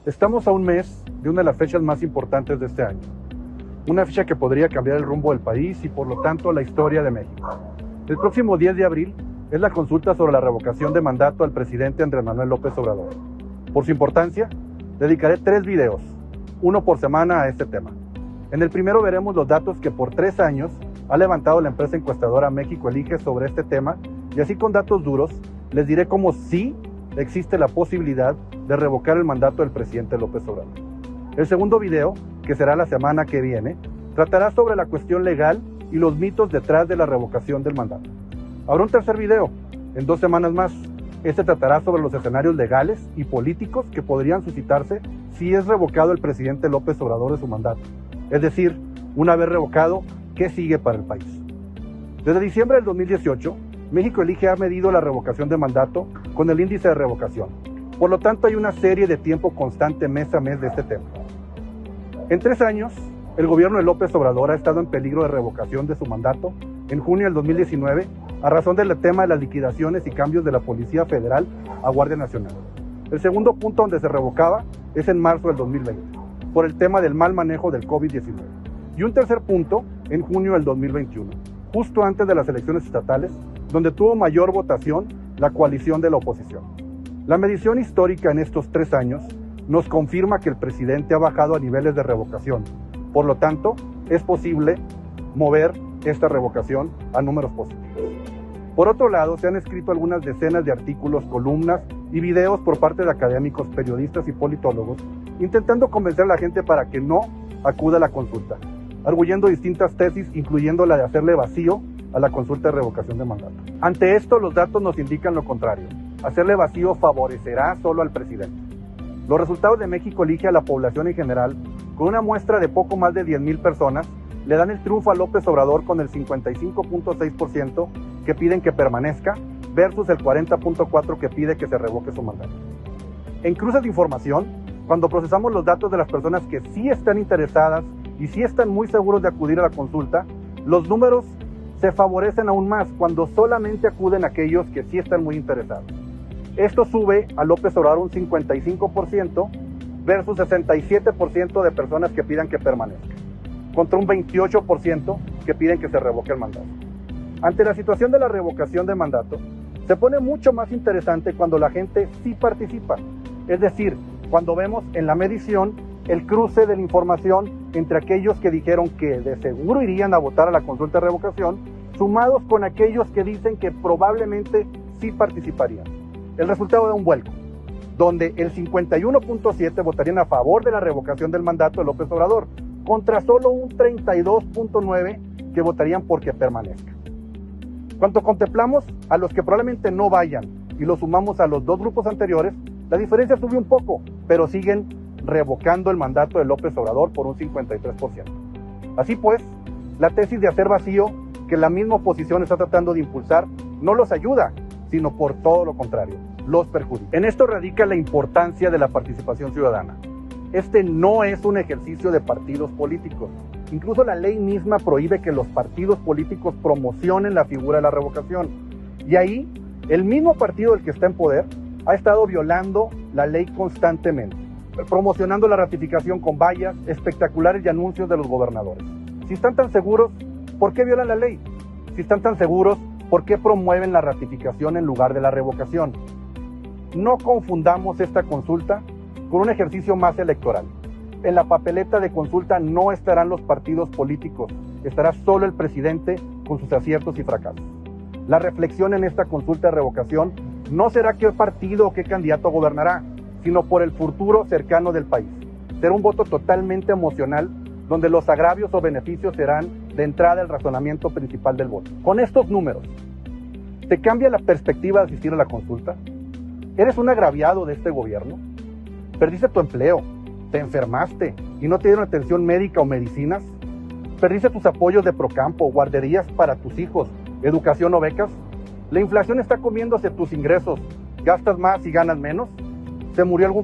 Estamos a un mes de una de las fechas más importantes de este año. Una fecha que podría cambiar el rumbo del país y por lo tanto la historia de México. El próximo 10 de abril es la consulta sobre la revocación de mandato al presidente Andrés Manuel López Obrador. Por su importancia, dedicaré 3 videos, uno por semana a este tema. En el primero veremos los datos que por 3 años ha levantado la empresa encuestadora México Elige sobre este tema y así con datos duros les diré cómo sí existe la posibilidad de revocar el mandato del presidente López Obrador. El segundo video, que será la semana que viene, tratará sobre la cuestión legal y los mitos detrás de la revocación del mandato. Habrá un tercer video, en 2 semanas más. Este tratará sobre los escenarios legales y políticos que podrían suscitarse si es revocado el presidente López Obrador de su mandato. Es decir, una vez revocado, ¿qué sigue para el país? Desde diciembre del 2018, México Elige ha medido la revocación de mandato con el índice de revocación. Por lo tanto, hay una serie de tiempo constante mes a mes de este tema. En 3 años, el gobierno de López Obrador ha estado en peligro de revocación de su mandato en junio del 2019 a razón del tema de las liquidaciones y cambios de la Policía Federal a Guardia Nacional. El segundo punto donde se revocaba es en marzo del 2020, por el tema del mal manejo del COVID-19. Y un tercer punto en junio del 2021, justo antes de las elecciones estatales, donde tuvo mayor votación la coalición de la oposición. La medición histórica en estos 3 años nos confirma que el presidente ha bajado a niveles de revocación. Por lo tanto, es posible mover esta revocación a números positivos. Por otro lado, se han escrito algunas decenas de artículos, columnas y videos por parte de académicos, periodistas y politólogos, intentando convencer a la gente para que no acuda a la consulta, arguyendo distintas tesis, incluyendo la de hacerle vacío a la consulta de revocación de mandato. Ante esto, los datos nos indican lo contrario. Hacerle vacío favorecerá solo al presidente. Los resultados de México Elige a la población en general, con una muestra de poco más de 10,000 personas, le dan el triunfo a López Obrador con el 55.6% que piden que permanezca versus el 40.4% que pide que se revoque su mandato. En cruces de información, cuando procesamos los datos de las personas que sí están interesadas y sí están muy seguros de acudir a la consulta, los números se favorecen aún más cuando solamente acuden aquellos que sí están muy interesados. Esto sube a López Obrador un 55% versus 67% de personas que pidan que permanezca, contra un 28% que piden que se revoque el mandato. Ante la situación de la revocación de mandato, se pone mucho más interesante cuando la gente sí participa. Es decir, cuando vemos en la medición el cruce de la información entre aquellos que dijeron que de seguro irían a votar a la consulta de revocación, sumados con aquellos que dicen que probablemente sí participarían. El resultado da un vuelco, donde el 51.7% votarían a favor de la revocación del mandato de López Obrador, contra solo un 32.9% que votarían porque permanezca. Cuando contemplamos a los que probablemente no vayan y los sumamos a los 2 grupos anteriores, la diferencia sube un poco, pero siguen revocando el mandato de López Obrador por un 53%. Así pues, la tesis de hacer vacío que la misma oposición está tratando de impulsar no los ayuda, sino por todo lo contrario, los perjudica. En esto radica la importancia de la participación ciudadana. Este no es un ejercicio de partidos políticos. Incluso la ley misma prohíbe que los partidos políticos promocionen la figura de la revocación. Y ahí, el mismo partido del que está en poder ha estado violando la ley constantemente, promocionando la ratificación con vallas, espectaculares y anuncios de los gobernadores. Si están tan seguros, ¿por qué violan la ley? Si están tan seguros, ¿por qué promueven la ratificación en lugar de la revocación? No confundamos esta consulta con un ejercicio más electoral. En la papeleta de consulta no estarán los partidos políticos, estará solo el presidente con sus aciertos y fracasos. La reflexión en esta consulta de revocación no será qué partido o qué candidato gobernará, sino por el futuro cercano del país. Será un voto totalmente emocional, donde los agravios o beneficios serán de entrada el razonamiento principal del voto. Con estos números, ¿te cambia la perspectiva de asistir a la consulta? ¿Eres un agraviado de este gobierno? ¿Perdiste tu empleo? ¿Te enfermaste y no te dieron atención médica o medicinas? ¿Perdiste tus apoyos de Procampo, guarderías para tus hijos, educación o becas? ¿La inflación está comiéndose tus ingresos? ¿Gastas más y ganas menos? ¿Se murió algún